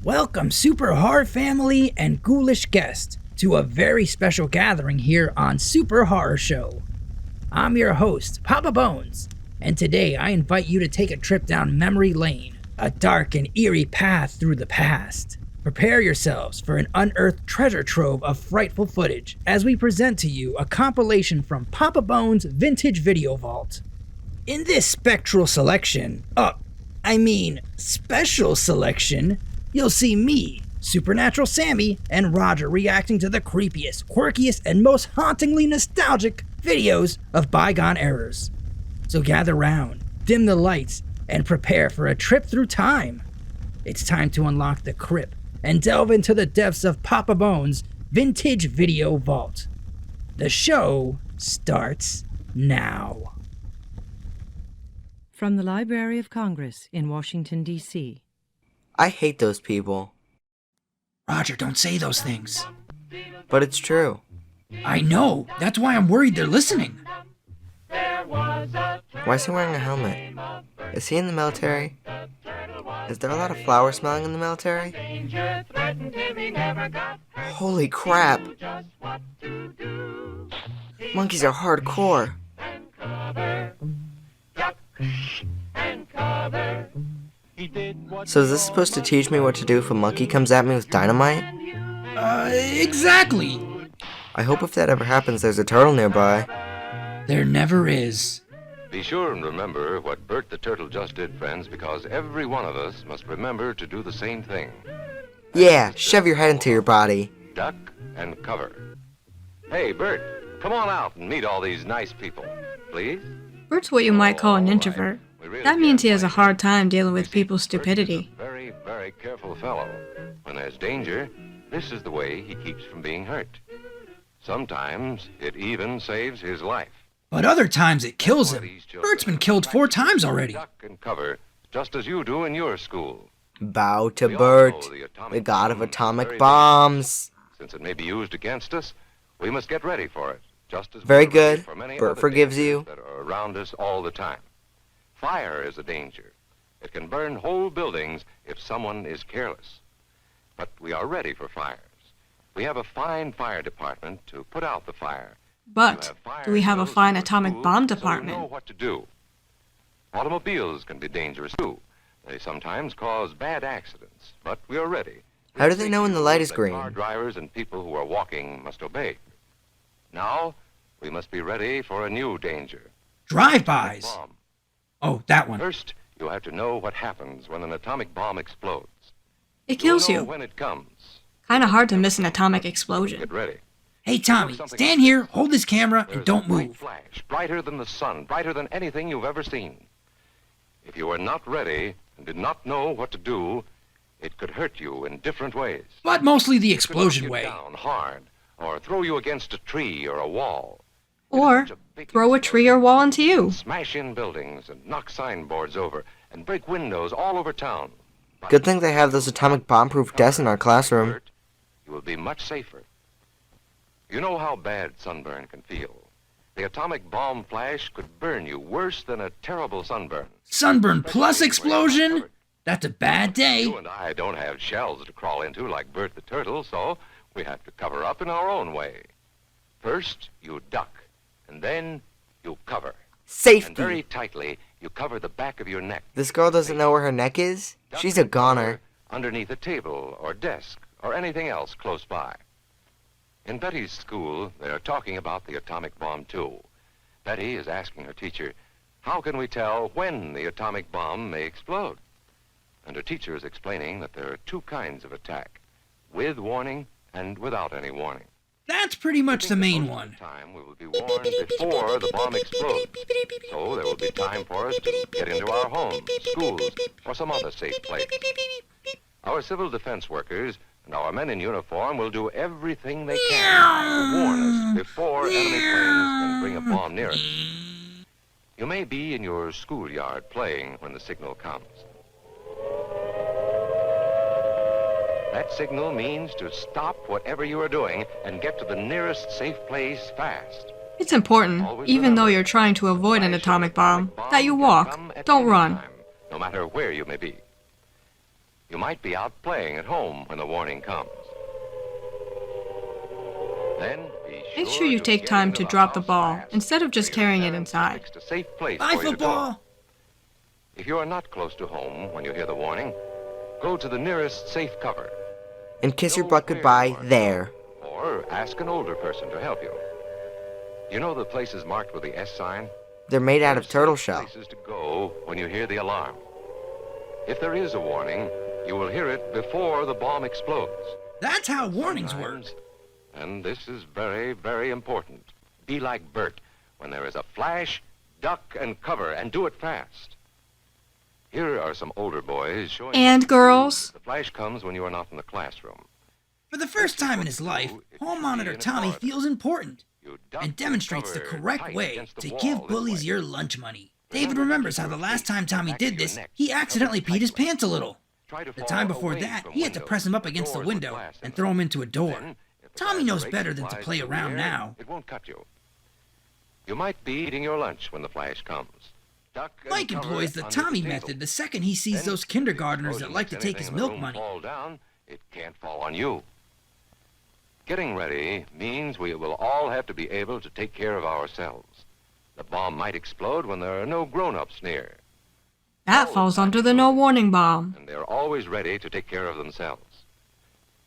Welcome, Super Horror family and ghoulish guests, to a very special gathering here on Super Horror Show. I'm your host, Papa Bones, and today I invite you to take a trip down memory lane, a dark and eerie path through the past. Prepare yourselves for an unearthed treasure trove of frightful footage as we present to you a compilation from Papa Bones' vintage video vault. In this spectral selection, special selection, you'll see me, Supernatural Sammy, and Roger reacting to the creepiest, quirkiest, and most hauntingly nostalgic videos of bygone eras. So gather round, dim the lights, and prepare for a trip through time. It's time to unlock the crypt and delve into the depths of Papa Bones' vintage video vault. The show starts now. From the Library of Congress in Washington, D.C. I hate those people. Roger, don't say those things. But it's true. I know. That's why I'm worried they're listening. Why is he wearing a helmet? Is he in the military? Is there a lot of flower smelling in the military? Holy crap! Monkeys are hardcore. So is this supposed to teach me what to do if a monkey comes at me with dynamite? Exactly! I hope if that ever happens there's a turtle nearby. There never is. Be sure and remember what Bert the Turtle just did, friends, because every one of us must remember to do the same thing. Yeah, shove your head into your body. Duck and cover. Hey, Bert, come on out and meet all these nice people, please. Bert's what you might call an introvert. That means he has a hard time dealing with people's stupidity. Bert is a very, very careful fellow. When there's danger, this is the way he keeps from being hurt. Sometimes it even saves his life. But other times it kills him. Bert's been killed 4 times already. Duck and cover, just as you do in your school. Bow to Bert, the god of atomic bombs. Since it may be used against us, we must get ready for it. Just as Very we're good. ready for many Bert other forgives dangers you. that are around us all the time. Fire is a danger. It can burn whole buildings if someone is careless. But we are ready for fires. We have a fine fire department to put out the fire. But do we have a fine atomic bomb department? So we know what to do. Automobiles can be dangerous too. They sometimes cause bad accidents, but we are ready. How do they know when the light is green? Car drivers and people who are walking must obey. Now, we must be ready for a new danger. Drive-bys. Bomb. Oh, that one. First, you have to know what happens when an atomic bomb explodes. It kills You'll know you. when it comes. Kinda hard to miss an atomic explosion. Get ready. Hey, Tommy, stand here, hold this camera, and There's don't a bright move. flash, brighter than the sun, brighter than anything you've ever seen. If you are not ready and did not know what to do, it could hurt you in different ways. But mostly the It could knock explosion you way. down hard, or throw you against a tree or a wall. Or throw a tree or wall into you. Smash in buildings and knock signboards over and break windows all over town. But Good thing they have those atomic bomb-proof desks in our classroom. Bert, you will be much safer. You know how bad sunburn can feel. The atomic bomb flash could burn you worse than a terrible sunburn. Sunburn plus explosion? That's a bad day. You and I don't have shells to crawl into like Bert the Turtle, so we have to cover up in our own way. First, you duck, and then you cover. And very Safety. tightly, you cover the back of your neck. This girl doesn't know where her neck is? Duck She's a and cover goner. underneath a table or desk or anything else close by. In Betty's school, they are talking about the atomic bomb, too. Betty is asking her teacher, how can we tell when the atomic bomb may explode? And her teacher is explaining that there are 2 kinds of attack, with warning and without any warning. That's pretty much the main one. Time we will be warned before the bomb explodes. So there will be time for us to get into our homes, schools, or some other safe place. Our civil defense workers and our men in uniform will do everything they can to warn us before enemy planes can bring a bomb near us. You may be in your schoolyard playing when the signal comes. That signal means to stop whatever you are doing and get to the nearest safe place fast. It's important, even though you're trying to avoid an atomic bomb, that you walk, don't run. No matter where you may be. You might be out playing at home when the warning comes. Then Make sure you take time to drop the ball instead of just carrying it inside. A safe place Bye, for you to go. football! If you are not close to home when you hear the warning, go to the nearest safe cover. And kiss your butt goodbye there. Or ask an older person to help you. You know the places marked with the S sign? They're made out of They're turtle safe shell. Places to go when you hear the alarm. If there is a warning, you will hear it before the bomb explodes. That's how warnings work. Sometimes, and this is very, very important. Be like Bert. When there is a flash, duck and cover, and do it fast. Here are some older boys showing... And girls. The flash comes when you are not in the classroom. For the first time in his life, hall monitor Tommy feels important You duck and demonstrates the cover correct tight way against the to wall give this bullies way. your lunch money. David remembers how the last time Tommy did this, he accidentally peed his pants a little. Try to The fall time before away that, from he had to windows, press him up against the doors with window glass in and them. throw him into a door. Then, if the Tommy glass knows breaks better and than to flies play through the around air, now. It won't cut you. You might be eating your lunch when the flash comes. Duck and Mike cover employs the under Tommy table. method the second he sees Then, those if the kindergartners that explosion like to makes take his anything in the milk room money. fall down, it can't fall on you. Getting ready means we will all have to be able to take care of ourselves. The bomb might explode when there are no grown-ups near, That falls under the no warning bomb. and they're always ready to take care of themselves.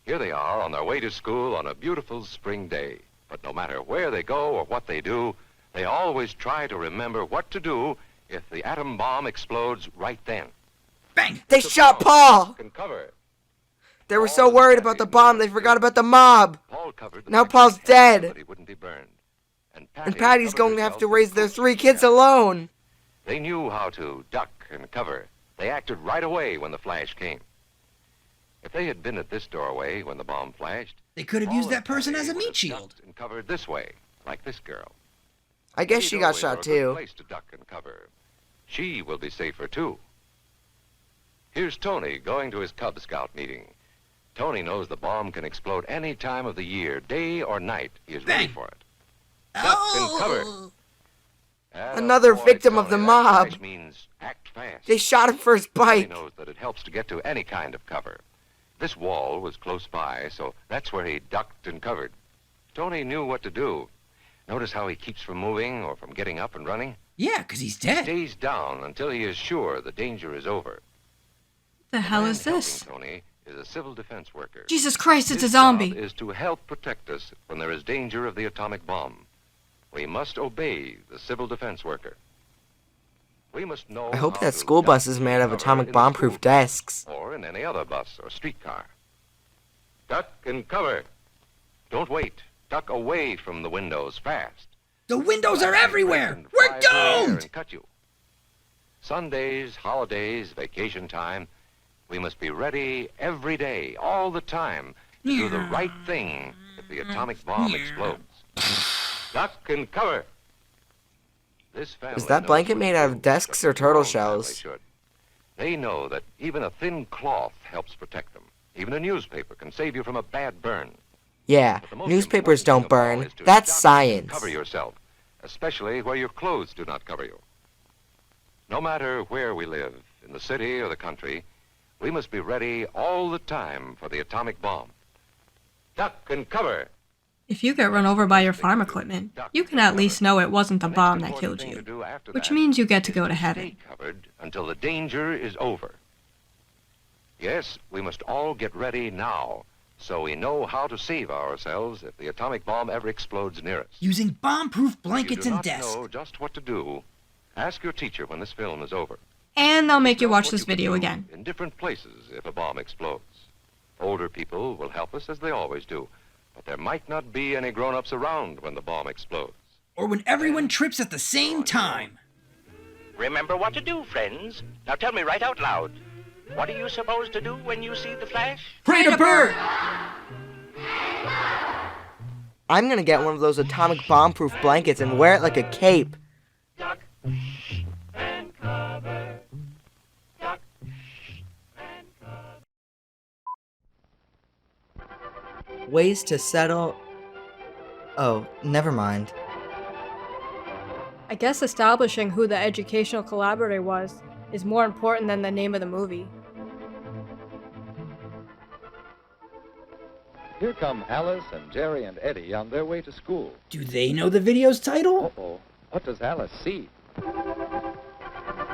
Here they are on their way to school on a beautiful spring day. But no matter where they go or what they do, they always try to remember what to do if the atom bomb explodes right then. Bang! They shot Paul! Can cover. They were so worried about the bomb, they forgot about the mob. Paul covered the Now back Paul's of his head dead. so that he wouldn't be burned. And Patty's covered going to have herself to with raise their coats 3 and kids caps. alone. They knew how to duck and cover. They acted right away when the flash came. If they had been at this doorway when the bomb flashed, They could have Paul used that and person Patty as a would meat have shield. ducked and covered this way, like this girl. I guess she got Doorways shot are a good too. place to duck and cover. She will be safer too. Here's Tony going to his Cub Scout meeting. Tony knows the bomb can explode any time of the year, day or night. He is ready Bang. for it. Duck and cover. Oh! Another Attaboy, victim of the Tony. That mob. flash means act fast. They shot him for his Tony bike. knows that it helps to get to any kind of cover. This wall was close by, so that's where he ducked and covered. Tony knew what to do. Notice how he keeps from moving or from getting up and running? Yeah, 'cause he's He dead. stays down until he is sure the danger is over. The hell Man is this? helping Tony is a civil defense worker. Jesus Christ, it's a His job zombie. is to help protect us when there is danger of the atomic bomb. We must obey the civil defense worker. We must know I hope how that to school duck bus is made and of cover atomic in the bomb-proof school desks. or in any other bus or streetcar. Duck and cover. Don't wait. Duck away from the windows fast. The windows are Flash everywhere! and We're fly through the air doomed! and cut you. Sundays, holidays, vacation time, we must be ready every day, all the time, to do the right thing if the atomic bomb explodes. Duck and cover. This family Is that knows blanket what made to out do, of desks just or as the turtle wrong family shells? should. They know that even a thin cloth helps protect them. Even a newspaper can save you from a bad burn. Yeah, But the most newspapers important don't thing of all burn. is to That's duck and science. Cover yourself, especially where your clothes do not cover you. No matter where we live, in the city or the country, we must be ready all the time for the atomic bomb. Duck and cover. If you get run over by your farm equipment, you can at least know it wasn't the The next bomb that important killed thing to you. do after Which that means you get to is go to Stay heaven. covered until the danger is over. Yes, we must all get ready now, so we know how to save ourselves if the atomic bomb ever explodes near us. Using bomb-proof If you blankets do and not desks. know just what to do, ask your teacher when this film is over. And they'll make you Discuss watch what this you could video do again. in different places if a bomb explodes. Older people will help us as they always do, but there might not be any grown-ups around when the bomb explodes. Or when everyone trips at the same time. Remember what to do, friends. Now tell me right out loud. What are you supposed to do when you see the flash? Pray to Bert! I'm gonna get one of those atomic bomb-proof blankets and wear it like a cape. Duck and cover. Duck and cover. Ways to settle... Oh, never mind. I guess establishing who the educational collaborator was is more important than the name of the movie. Here come Alice and Jerry and Eddie on their way to school. Do they know the video's title? Uh-oh. What does Alice see?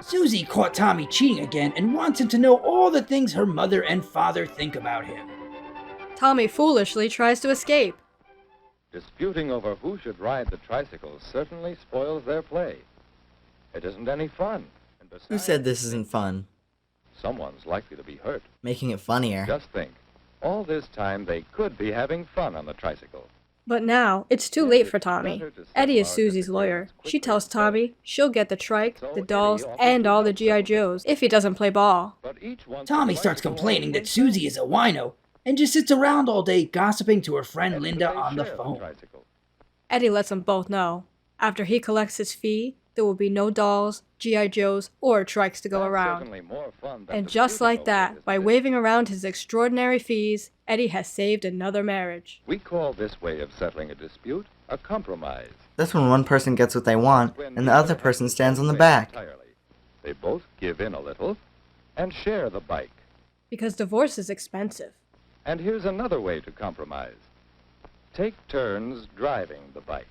Susie caught Tommy cheating again and wants him to know all the things her mother and father think about him. Tommy foolishly tries to escape. Disputing over who should ride the tricycle certainly spoils their play. It isn't any fun. And besides, Who said this isn't fun? someone's likely to be hurt. Making it funnier. Just think, all this time they could be having fun on the tricycle. But now, it's too late for Tommy. Eddie is Susie's lawyer. She tells Tommy she'll get the trike, the dolls, and all the G.I. Joes if he doesn't play ball. Tommy starts complaining that Susie is a wino and just sits around all day gossiping to her friend Linda on the phone. Eddie lets them both know. After he collects his fee, there will be no dolls, G.I. Joes, or trikes to go around. And just like that, by waving around his extraordinary fees, Eddie has saved another marriage. We call this way of settling a dispute a compromise. That's when one person gets what they want, and the other person stands on the back. They both give in a little and share the bike. Because divorce is expensive. And here's another way to compromise. Take turns driving the bike.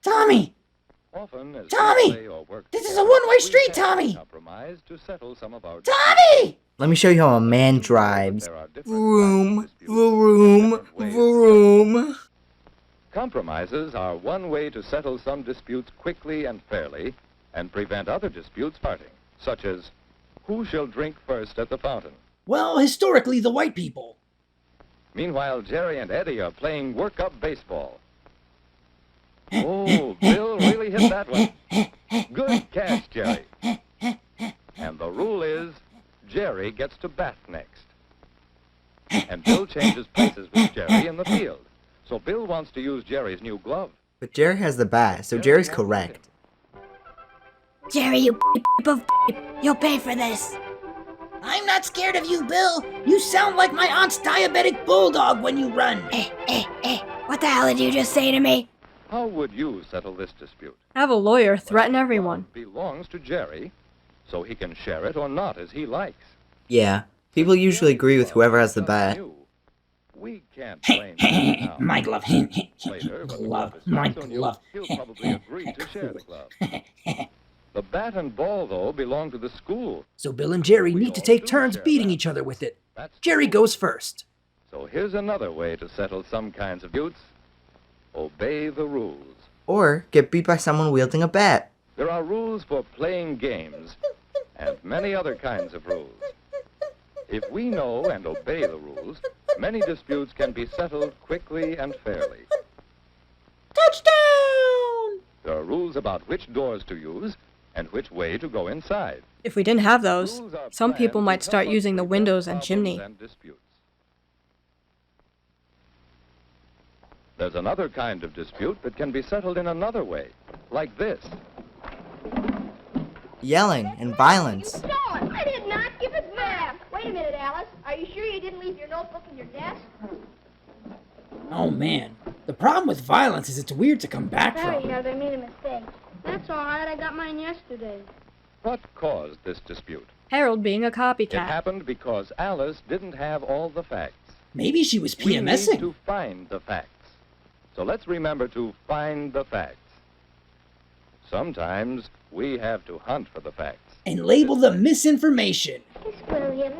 Tommy! Often, as Tommy! we play or work This is a together, one-way we street, have Tommy! compromise to settle some of our Tommy! Let me show you how a man drives. There are different Vroom, kinds of disputes, vroom, different ways to vroom. Compromises are one way to settle some disputes quickly and fairly and prevent other disputes starting, such as who shall drink first at the fountain. Well, historically, the white people. Meanwhile, Jerry and Eddie are playing work-up baseball. Oh, Bill really hit that one. Good catch, Jerry. And the rule is, Jerry gets to bat next. And Bill changes places with Jerry in the field. So Bill wants to use Jerry's new glove. But Jerry has the bat, so Jerry's correct. Jerry, you you'll pay for this. I'm not scared of you, Bill. You sound like my aunt's diabetic bulldog when you run. What the hell did you just say to me? How would you settle this dispute? Have a lawyer threaten everyone. The glove belongs to Jerry, so he can share it or not as he likes. Yeah, people usually agree with whoever has the bat. We can't blame him now. My glove. Later, when the Glove. is My knocked on you, glove. He'll probably agree to share the glove. The bat and ball, though, belong to the school. So Bill and Jerry need to take turns beating each other with it. Jerry goes first. So here's another way to settle some kinds of disputes. Obey the rules. Or get beat by someone wielding a bat. There are rules for playing games and many other kinds of rules. If we know and obey the rules, many disputes can be settled quickly and fairly. Touchdown! There are rules about which doors to use and which way to go inside. If we didn't have those, Rules are some people planned might to start help us using the prevent windows and problems chimney. and disputes. There's another kind of dispute that can be settled in another way, like this. Yelling and violence. You stole it. I did not. Give it back. Wait a minute, Alice. Are you sure you didn't leave your notebook in your desk? Oh man, the problem with violence is it's weird to come back Sorry, from. Harold, I made a mistake. That's all right. I got mine yesterday. What caused this dispute? Harold being a It copycat. happened because Alice didn't have all the facts. Maybe she was We need PMSing. to find the facts. So let's remember to find the facts. Sometimes we have to hunt for the facts. And label the misinformation. Miss Williams,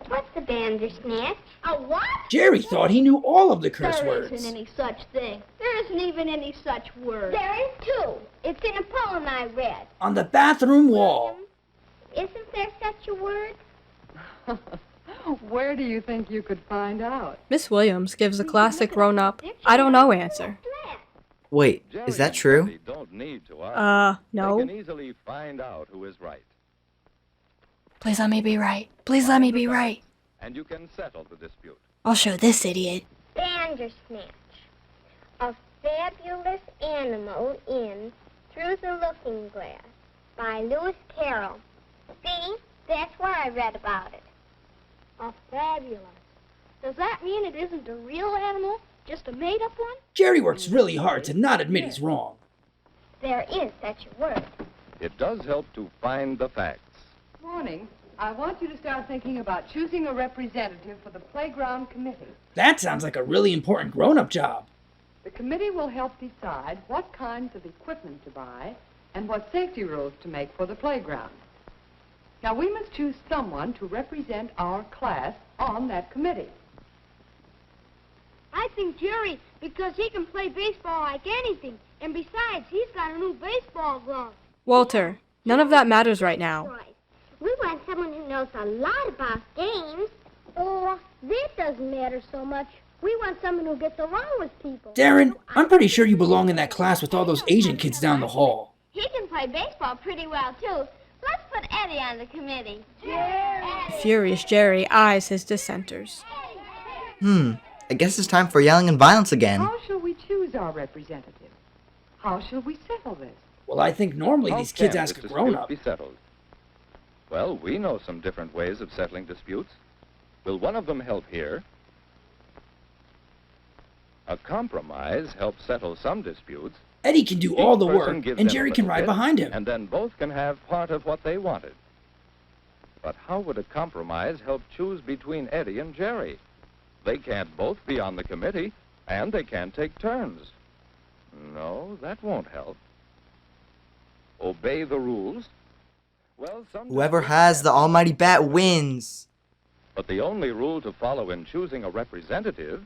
what's the bandersnatch? A what? Jerry thought he knew all of the curse There words. isn't any such thing. There isn't even any such word. There is too. It's in a poem I read. On the bathroom wall. Isn't there such a word? Where do you think you could find out? Miss Williams gives a classic grown-up, I don't know answer. Wait, is that true? Jerry and Eddie don't need to argue. They No. can easily find out who is right. Please let me be right. Please let me be right. And you can settle the dispute. I'll show this idiot. Bandersnatch. A fabulous animal in Through the Looking Glass by Lewis Carroll. See? That's where I read about it. A fabulous. Does that mean it isn't a real animal? Just a made-up one? Jerry works really hard to not admit he's wrong. There is such a word. It does help to find the facts. Morning. I want you to start thinking about choosing a representative for the playground committee. That sounds like a really important grown-up job. The committee will help decide what kinds of equipment to buy and what safety rules to make for the playground. Now, we must choose someone to represent our class on that committee. I think Jerry, because he can play baseball like anything. And besides, he's got a new baseball glove. Walter, none of that matters right now. We want someone who knows a lot about games. Oh, that doesn't matter so much. We want someone who gets along with people. Darren, I'm pretty sure you belong in that class with all those Asian kids down the hall. He can play baseball pretty well, too. Let's put Eddie on the committee. Furious Jerry eyes his dissenters. I guess it's time for yelling and violence again. How shall we choose our representative? How shall we settle this? Well, I think normally these kids ask a grown-up. Be settled? Well, we know some different ways of settling disputes. Will one of them help here? A compromise helps settle some disputes. Eddie can do all the work, Each person gives and in a Jerry can little ride bit, behind him. And then both can have part of what they wanted. But how would a compromise help choose between Eddie and Jerry? They can't both be on the committee, and they can't take turns. No, that won't help. Obey the rules? Well, Whoever has the almighty bat wins. But the only rule to follow in choosing a representative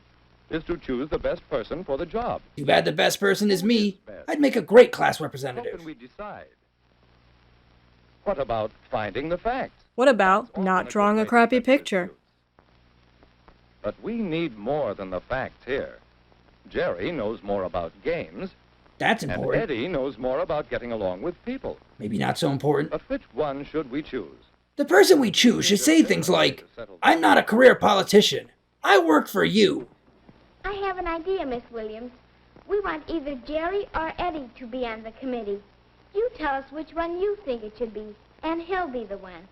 is to choose the best person for the job. Too bad the best person is me. I'd make a great class How representative. can we decide? What about finding the facts? What about not drawing a crappy picture? But we need more than the facts here. Jerry knows more about games, That's and important. Eddie knows more about getting along with people. Maybe not so important. But which one should we choose? The person we choose should say things like, I'm not a career politician. I work for you. I have an idea, Miss Williams. We want either Jerry or Eddie to be on the committee. You tell us which one you think it should be, and he'll be the one.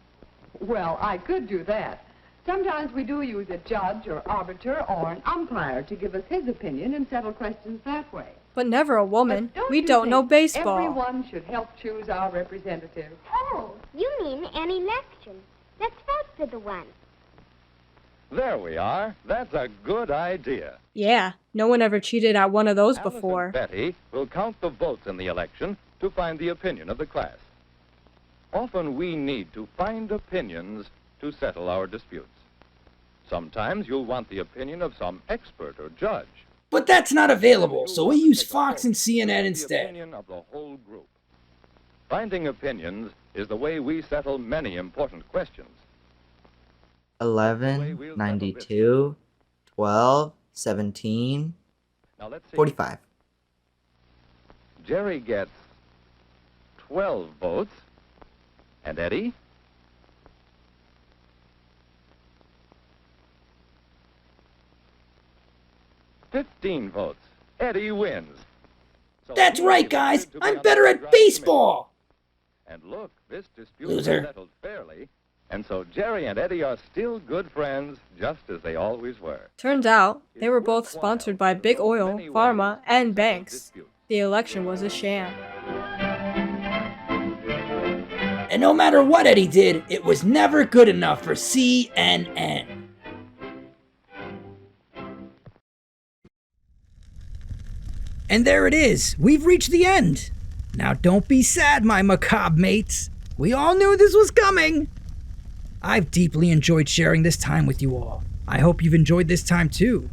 Well, I could do that. Sometimes we do use a judge or arbiter or an umpire to give us his opinion and settle questions that way. But never a woman. But We you don't know think baseball. Everyone should help choose our representative. Oh, you mean an election. Let's vote for the one. There we are. That's a good idea. Yeah, no one ever cheated at one of those Alice before. and Betty will count the votes in the election to find the opinion of the class. Often we need to find opinions to settle our disputes. Sometimes you'll want the opinion of some expert or judge. But that's not available, so we use Fox and CNN The instead. opinion of the whole group. Finding opinions is the way we settle many important questions. 11, 92, 12, 17, Now let's see. 45. Jerry gets 12 votes. And Eddie? $15 votes. Eddie wins. So That's he right, is guys. elected to be I'm on better the at playground baseball. committee. And look, this dispute Loser. was settled fairly. And so Jerry and Eddie are still good friends, just as they always were. Turns out, they were both sponsored by Big Oil, Pharma, and banks. The election was a sham. And no matter what Eddie did, it was never good enough for CNN. And there it is. We've reached the end. Now don't be sad, my macabre mates. We all knew this was coming. I've deeply enjoyed sharing this time with you all. I hope you've enjoyed this time too.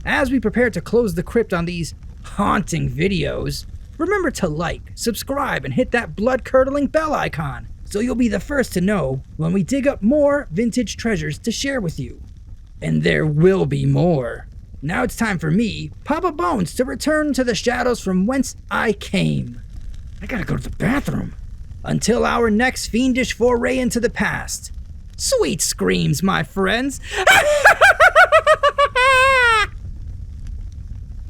As we prepare to close the crypt on these haunting videos, remember to like, subscribe, and hit that blood-curdling bell icon so you'll be the first to know when we dig up more vintage treasures to share with you. And there will be more. Now it's time for me, Papa Bones, to return to the shadows from whence I came. I gotta go to the bathroom. Until our next fiendish foray into the past. Sweet screams, my friends.